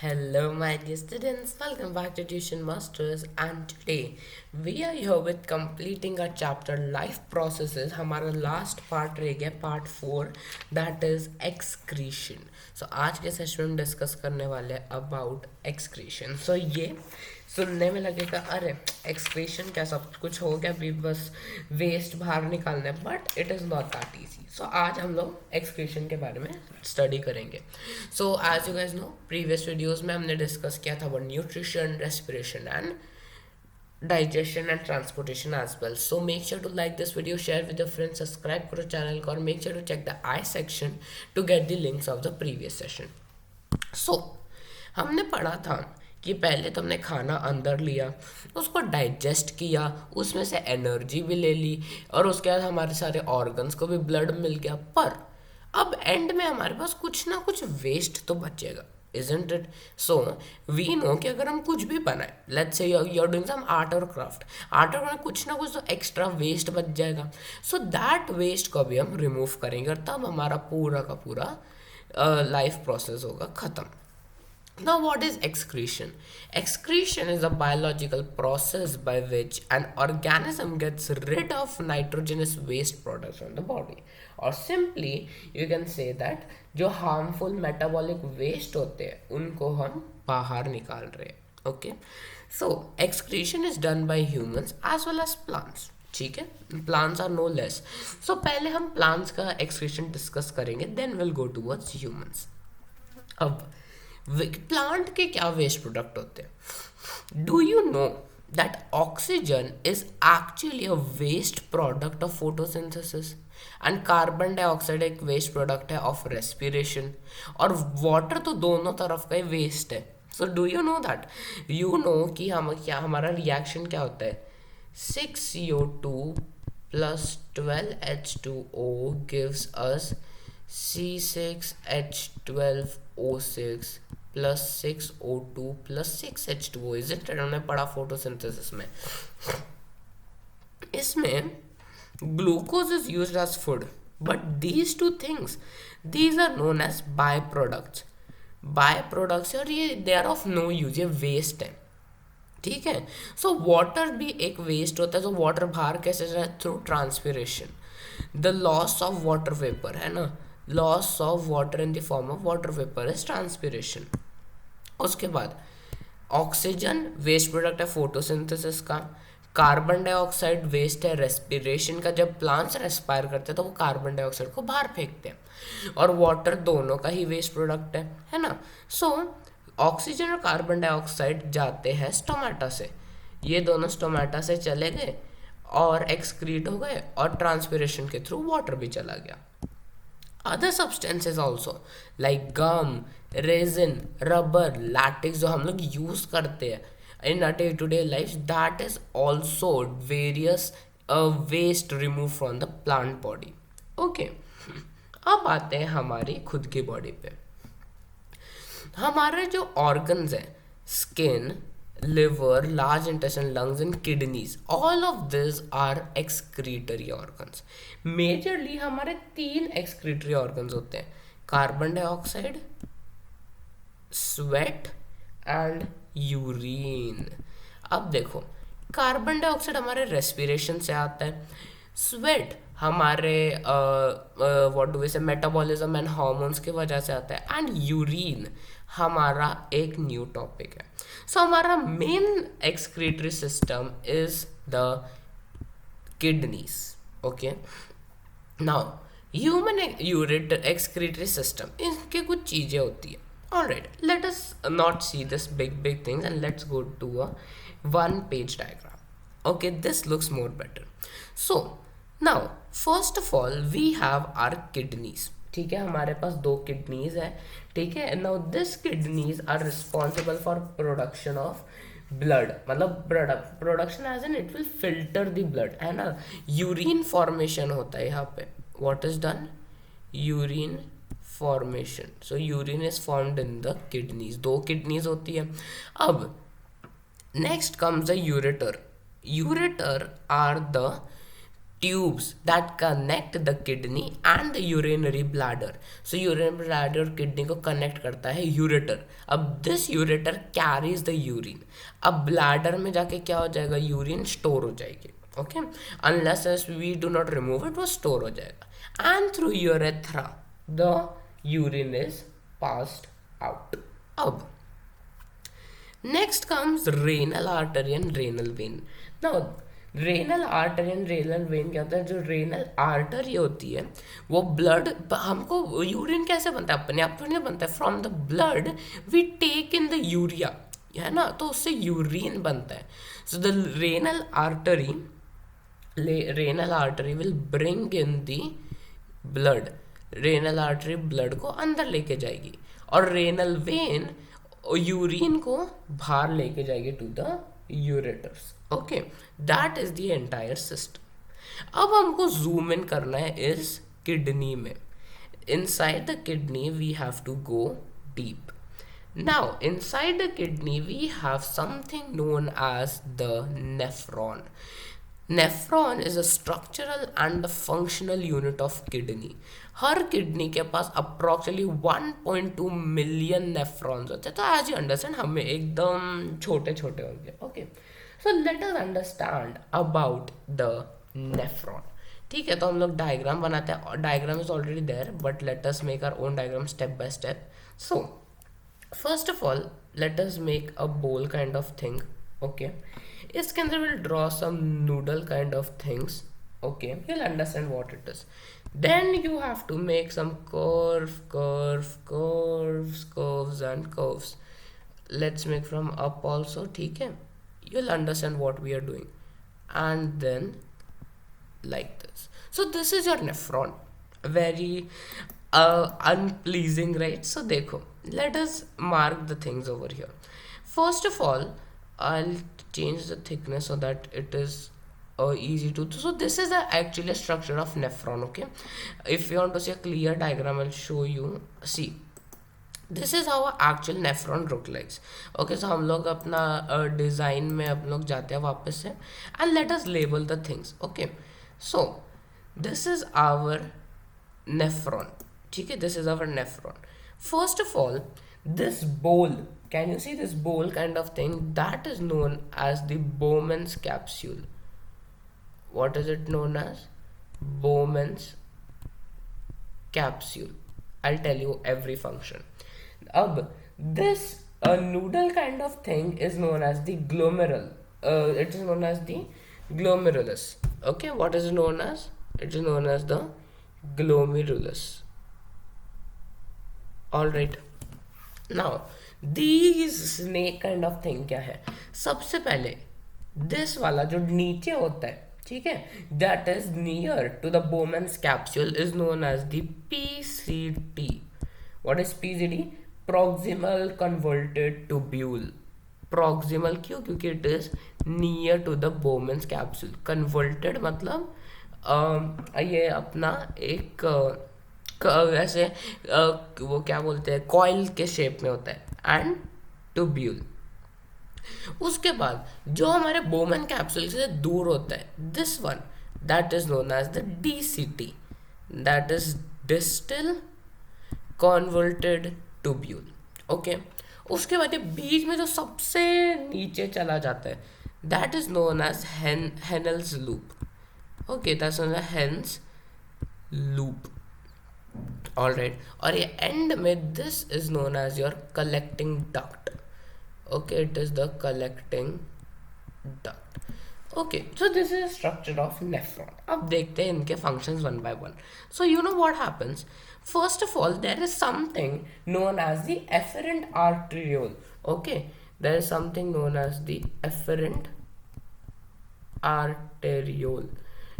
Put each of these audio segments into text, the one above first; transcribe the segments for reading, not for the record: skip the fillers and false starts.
Hello, my dear students. Welcome back to Tuition Masters. And today we are here with completing our chapter Life Processes. हमारा last part रह गया part 4 that is excretion. So आज के session में हम discuss करने वाले हैं about excretion. So ये सुनने में लगेगा अरे एक्सक्रीशन क्या सब कुछ हो गया अभी बस वेस्ट बाहर निकालना है but it is not that easy. So आज हम लोग एक्सक्रीशन के बारे में स्टडी करेंगे. So as you guys know previous videos में हमने डिस्कस किया था वो nutrition respiration and digestion and transportation as well. So make sure to like this video, share with your friends, subscribe करो चैनल को और make sure to check the I section to get the links of the previous session. So हमने पढ़ा था कि पहले तो हमने खाना अंदर लिया, उसको डाइजेस्ट किया, उसमें से एनर्जी भी ले ली और उसके बाद हमारे सारे ऑर्गन्स को भी ब्लड मिल गया. पर अब एंड में हमारे पास कुछ ना कुछ वेस्ट तो बचेगा, isn't it? So we know कि अगर हम कुछ भी बनाए, let's say you're doing some art or craft, art और कुछ ना कुछ तो एक्स्ट्रा वेस्ट बच जाएगा. सो दैट वेस्ट को भी हम रिमूव करेंगे और तब हमारा पूरा का पूरा लाइफ प्रोसेस होगा ख़त्म. Now, what is excretion? Excretion is a biological process by which an organism gets rid of nitrogenous waste products from the body. Or simply, you can say that जो harmful metabolic waste होते हैं उनको हम बाहर निकाल रहे हैं. Okay? So, excretion is done by humans as well as plants. ठीक है, plants are no less. So पहले हम प्लांट्स का एक्सक्रीशन डिस्कस करेंगे, then will go towards humans. अब प्लांट के क्या वेस्ट प्रोडक्ट होते हैं? Do you know that oxygen is actually a waste product of photosynthesis and carbon dioxide एक वेस्ट प्रोडक्ट है ऑफ रेस्पिरेशन और वाटर तो दोनों तरफ का ही वेस्ट है. So do you know that? You know कि हम क्या हमारा रिएक्शन क्या होता है? 6CO2 plus 12H2O gives us C6H12O6 plus 6O2 plus 6H2O. Is it? हमने पढ़ा फोटोसिंथेसिस में. इसमें glucose is used as food but these two things these are known as byproducts. Byproducts और ये they are of no use, ये waste है. ठीक है. सो वाटर भी एक वेस्ट होता है. तो वाटर बाहर कैसे जाए? Through transpiration. The loss of water vapour है ना, loss of water in the form of water vapour is transpiration. उसके बाद ऑक्सीजन वेस्ट प्रोडक्ट है फोटोसिंथेसिस का. कार्बन डाइऑक्साइड वेस्ट है रेस्पिरेशन का. जब प्लांट्स रेस्पायर करते हैं तो वो कार्बन डाइऑक्साइड को बाहर फेंकते हैं. और वाटर दोनों का ही वेस्ट प्रोडक्ट है ना. सो ऑक्सीजन और कार्बन डाइऑक्साइड जाते हैं स्टोमेटा से. ये दोनों स्टोमेटा से चले गए और एक्सक्रीट हो गए और ट्रांसपिरेशन के थ्रू वाटर भी चला गया. Other substances also like gum, resin, rubber, latex जो हम लोग यूज करते हैं in a day to day life, that is also various waste remove from the plant body. Okay, अब आते हैं हमारी खुद की बॉडी पे. हमारे जो ऑर्गन्स हैं, skin, liver, large intestine, lungs and kidneys, all of these are excretory organs. Majorly हमारे 3 excretory organs होते हैं: carbon dioxide, sweat and urine. अब देखो, कार्बन डाइऑक्साइड हमारे रेस्पिरेशन से आता है, स्वेट हमारे व्हाट डू वी से मेटाबॉलिज्म एंड हार्मोन्स की वजह से आता है, एंड यूरिन हमारा एक न्यू टॉपिक है. सो हमारा main excretory system is the kidneys. Okay, now human यूरिट एक्सक्रीटरी सिस्टम इनके कुछ चीज़ें होती है. Alright, let us not see this big things and let's go to a one page diagram. Okay, this looks more better. So now first of all we have our kidneys. ठीक है, हमारे पास 2 kidneys है. ठीक है. Now this kidneys are responsible for production of blood. मतलब production as an it will filter the blood, है ना. Urine formation होता है यहाँ पे. What is done? Urine formation. So urine is formed in the kidneys. 2 kidneys होती है. अब next comes the ureter. Ureter are the tubes that connect the kidney and the urinary bladder. So urinary bladder और kidney को connect करता है ureter. अब this ureter carries the urine. अब bladder में जाके क्या हो जाएगा, urine store हो जाएगी. Okay, unless as we do not remove it, वो store हो जाएगा. And through urethra the urine is passed out. अब next comes renal artery and renal vein. Now renal artery and renal vein क्या होता है, जो रेनल आर्टरी होती है वो ब्लड, हमको यूरिन कैसे बनता है, अपने आप तो नहीं बनता है, from the blood we take in the urea, है ना, तो उससे यूरिन बनता है. So the renal artery will bring in the blood, renal artery blood को अंदर लेके जाएगी और रेनल वेन यूरिन को बाहर लेके जाएगी to the ureters. Okay, that is the entire system. अब हमको जूम इन करना है इस किडनी में. Inside the kidney we have to go deep. Now inside the kidney we have something known as the nephron. Nephron is a structural and the functional unit of kidney. हर kidney के पास approximately 1.2 million nephrons होते हैं. तो as you understand हमें एकदम छोटे छोटे होंगे. Okay, so let us understand about the nephron. ठीक है, तो हम लोग डायग्राम बनाते हैं. Diagram is already there but let us make our own diagram step by step. So first of all let us make a bowl kind of thing. Okay, इसके अंदर will draw some noodle kind of things. Okay, you'll understand what it is. Then you have to make some curves and curves. Let's make from up also. ठीक है, you'll understand what we are doing. And then like this. So this is your nephron. Very unpleasing, right? So देखो, let us mark the things over here. First of all, I'll change the thickness so that it is easy to. So this is actually a structure of nephron. Okay, if you want to see a clear diagram I'll show you. See, this is how actual nephron look like. Okay, so हम लोग अपना design में हम लोग जाते हैं वापस से and let us label the things. Okay, so this is our nephron. ठीक है, this is our nephron. First of all, this bowl, can you see this bowl kind of thing, that is known as the Bowman's capsule. What is it known as? Bowman's capsule. I'll tell you every function. Ab this noodle kind of thing is known as the glomerule. It is known as the glomerulus. Okay, what is it known as? It is known as the glomerulus. All right. Now these snake kind of thing क्या है? सबसे पहले this वाला जो नीचे होता है, ठीक है, that is near to the Bowman's capsule is known as the PCT. What is PCT? Proximal convoluted tubule. Proximal क्यों? क्योंकि it is near to the Bowman's capsule. Convoluted मतलब ये अपना एक वैसे वो क्या बोलते हैं, कॉइल के शेप में होता है. And tubule. उसके बाद जो हमारे बोमन कैप्सूल से दूर होता है, this one, that is known as the DCT, that is distal convoluted tubule. Okay, उसके बाद ये बीच में जो सबसे नीचे चला जाता है, that is known as Henle's loop. Okay, that's known as Henle's loop. All right, और ये एंड में this is known as your collecting duct. Okay, it is the collecting duct. Okay, so this is a structure of nephron. अब देखते हैं इनके functions one by one. So you know what happens? First of all, there is something known as the efferent arteriole. Okay, there is something known as the efferent arteriole.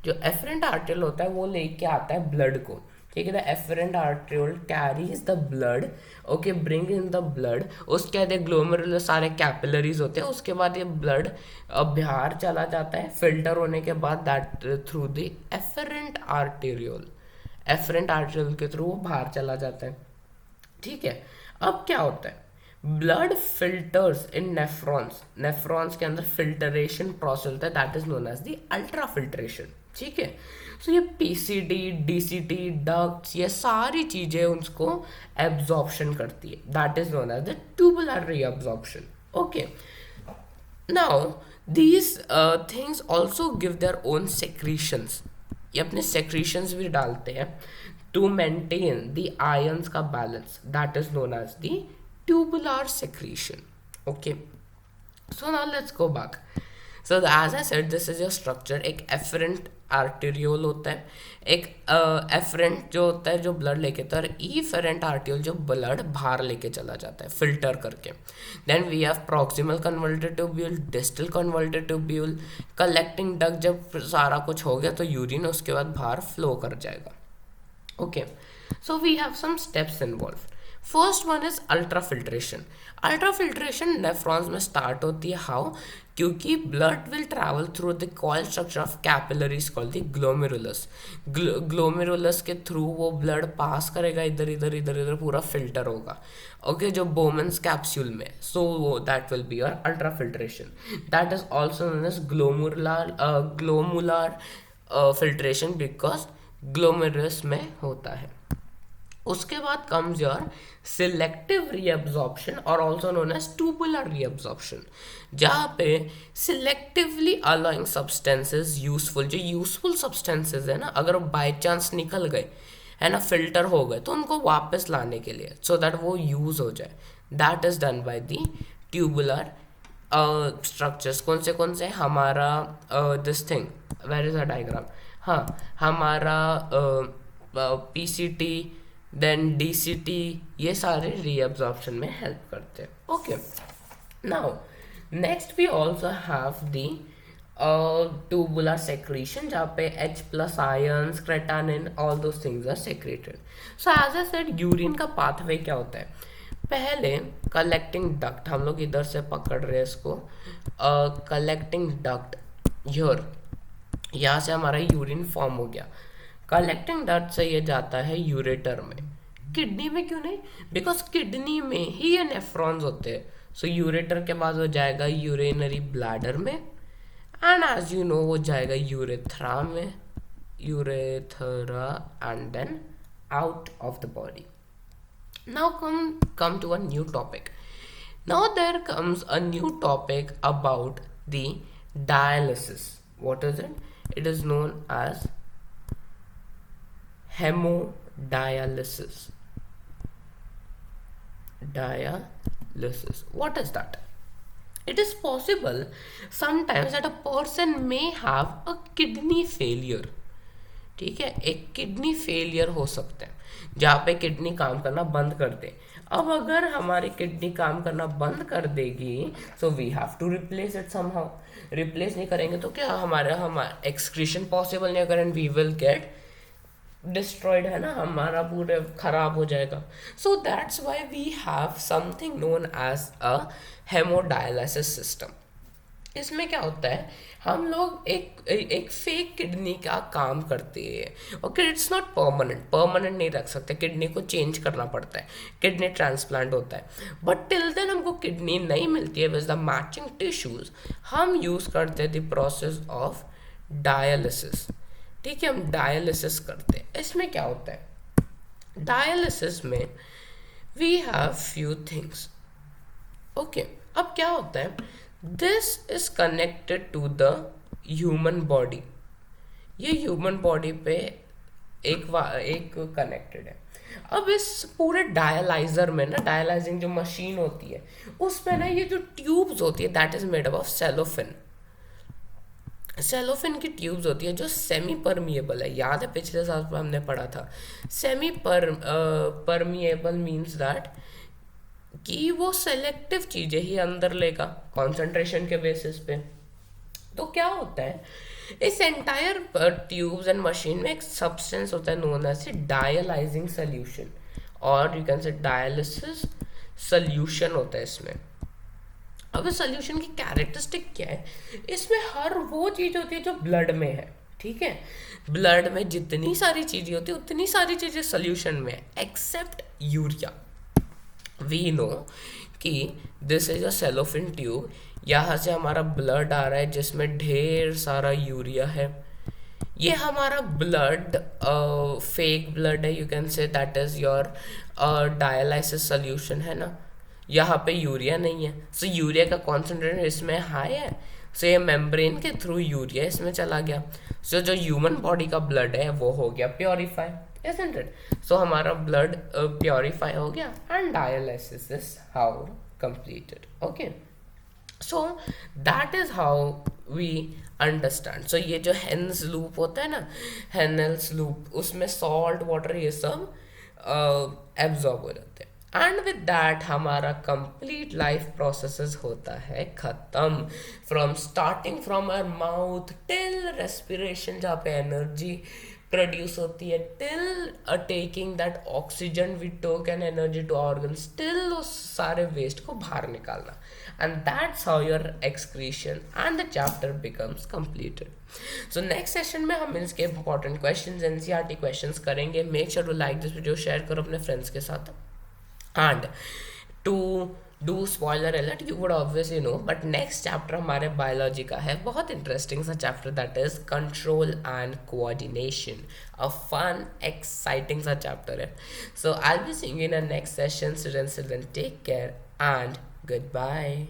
जो efferent arteriole होता है वो लेके आता है blood को. ठीक है, the efferent arteriole carries the blood. Okay, bring in the blood. उसके बाद ग्लोमेरुलर सारे कैपिलरीज होते हैं. उसके बाद ये ब्लड बाहर चला जाता है फिल्टर होने के बाद, that through the efferent arteriole. Efferent arteriole के थ्रू वो बाहर चला जाता है. ठीक है, अब क्या होता है, blood filters in nephrons. Nephrons के अंदर फिल्टरेशन प्रोसेस होता है, that is known as the ultrafiltration. ठीक है। सो ये पीसीडी, डीसीटी, डक्ट्स, ये सारी चीजें उसको एब्जॉर्प्शन करती है, that is known as the tubular reabsorption. Okay, now these things also give their own secretions, ये अपने secretions भी डालते हैं to maintain the ions का balance, that is known as the tubular secretion. Okay, so now let's go back. So as I said, this is your structure. एक efferent arteriole होता है, एक efferent जो होता है जो blood लेके, तो efferent arteriole जो blood बाहर लेके चला जाता है filter करके. Then we have proximal convoluted tubule, distal convoluted tubule, collecting duct, जब सारा कुछ हो गया तो यूरिन उसके बाद बाहर फ्लो कर जाएगा. Okay, so we have some steps involved. First one is ultrafiltration. Ultrafiltration nephrons में स्टार्ट होती है. हाउ? क्योंकि blood will travel through the coil structure of capillaries called the glomerulus. Glomerulus के थ्रू वो ब्लड पास करेगा, इधर इधर इधर इधर पूरा फिल्टर होगा. ओके, जो बोमन्स कैप्सूल में, so that will be your ultrafiltration. That is also known as glomerular filtration because glomerulus में होता है. उसके बाद कम्स योर सिलेक्टिव रीअब्जॉर्प्शन और also known as tubular reabsorption, जहाँ पे सिलेक्टिवली अलाउइंग सब्सटेंसेस यूजफुल, जो यूजफुल सब्सटेंसेस है ना, अगर बाय चांस निकल गए है ना, फिल्टर हो गए, तो उनको वापस लाने के लिए सो दैट वो यूज हो जाए, that is done by the tubular structures. कौन से हमारा this thing, where is a diagram, हाँ, हमारा पीसीटी देन डीसीटी, ये सारे रीअब्जॉर्प्शन में हेल्प करते हैं. Okay, now next we also have the tubular secretion, जहाँ पे H plus ions, creatinine, all those things are secreted. So as I said, urine का पाथवे क्या होता है? पहले कलेक्टिंग डक्ट, हम लोग इधर से पकड़ रहे हैं इसको, कलेक्टिंग डक्ट हियर, यहाँ से हमारा यूरिन फॉर्म हो गया. कलेक्टिंग डक्ट से ये जाता है यूरेटर में. किडनी में क्यों नहीं? बिकॉज किडनी में ही ये नेफ्रॉन्स होते हैं. सो यूरेटर के बाद वो जाएगा यूरिनरी ब्लैडर में, एंड एज यू नो वो जाएगा यूरेथ्रा में, urethra, and then out of the body. Now come to a new topic. Now there comes a new topic about the dialysis. What is it? It is known as hemodialysis. Dialysis. What is that? It is possible sometimes that a person may have a kidney failure. ठीक है, एक kidney failure हो सकता है जहाँ पे kidney काम करना बंद कर दे. अब अगर हमारी किडनी काम करना बंद कर देगी, so we have to replace it somehow. Replace नहीं करेंगे तो क्या हमारा एक्सक्रीशन पॉसिबल नहीं करें, वी विल गेट डिस्ट्रॉयड, है ना, हमारा पूरा खराब हो जाएगा. So that's why we have something known as a haemodialysis system. इसमें क्या होता है, हम लोग एक फेक किडनी का काम करते हैं. ओके, इट्स नॉट परमानेंट नहीं रख सकते, किडनी को चेंज करना पड़ता है, किडनी ट्रांसप्लांट होता है. बट टिल देन हमको किडनी नहीं मिलती है विद द मैचिंग टिश्यूज, हम यूज करते हैं द प्रोसेस ऑफ डायलिसिस. ठीक है, हम डायलिसिस करते हैं. इसमें क्या होता है, डायलिसिस में we have few things. Okay, अब क्या होता है, this is connected to the human body. ये ह्यूमन बॉडी पे एक कनेक्टेड है. अब इस पूरे डायलाइजर में ना, डायलाइजिंग जो मशीन होती है उसमें ना ये जो ट्यूब्स होती है that is made up of cellophane. Cellophane की ट्यूब्स होती है जो सेमी परमिएबल है. याद है पिछले साल पर हमने पढ़ा था, सेमी परमिएबल मीन्स दैट कि वो सेलेक्टिव चीजें ही अंदर लेगा कॉन्सेंट्रेशन के बेसिस पे. तो क्या होता है, इस एंटायर ट्यूब्स एंड मशीन में एक सब्सटेंस होता है नोन एज डायलाइजिंग सोल्यूशन, और you can say dialysis solution होता है इसमें. अब इस सोल्यूशन की कैरेक्टरिस्टिक क्या है, इसमें हर वो चीज होती है जो ब्लड में है. ठीक है, ब्लड में जितनी सारी चीजें होती है उतनी सारी चीजें सोल्यूशन में है एक्सेप्ट यूरिया. वी नो कि this is a cellophane tube, यहाँ से हमारा ब्लड आ रहा है जिसमें ढेर सारा यूरिया है. ये हमारा ब्लड फेक ब्लड है, you can say that is your dialysis solution है ना। यहाँ पे यूरिया नहीं है, सो यूरिया का कॉन्सेंट्रेशन इसमें हाई है, सो ये मेम्ब्रेन के थ्रू यूरिया इसमें चला गया, सो जो ह्यूमन बॉडी का ब्लड है वो हो गया प्योरीफाई, isn't it? सो हमारा ब्लड प्योरीफाई हो गया and dialysis is how completed. Okay, so that is how we understand. So ये जो हेन्स लूप होता है ना, हेनल्स लूप, उसमें सॉल्ट वाटर ये सब एब्जॉर्ब हो जाते हैं, एंड विद दैट हमारा कंप्लीट लाइफ प्रोसेसेस होता है खत्म, from starting from our mouth till respiration जहाँ पे एनर्जी प्रोड्यूस होती है, till taking that oxygen we took an energy to organs, till उस सारे वेस्ट को बाहर निकालना, and that's how your excretion and the chapter becomes completed. So next session में हम इसके इंपॉर्टेंट क्वेश्चंस, एनसीईआरटी क्वेश्चंस करेंगे। Make sure to like this video, share करो अपने फ्रेंड्स के साथ, and to do spoiler alert, you would obviously know, but next chapter हमारे biology का है, बहुत इंटरेस्टिंग सा chapter, that is control and coordination, a fun exciting सा चैप्टर है। सो आई will be seeing in a next session, students, take care and good bye.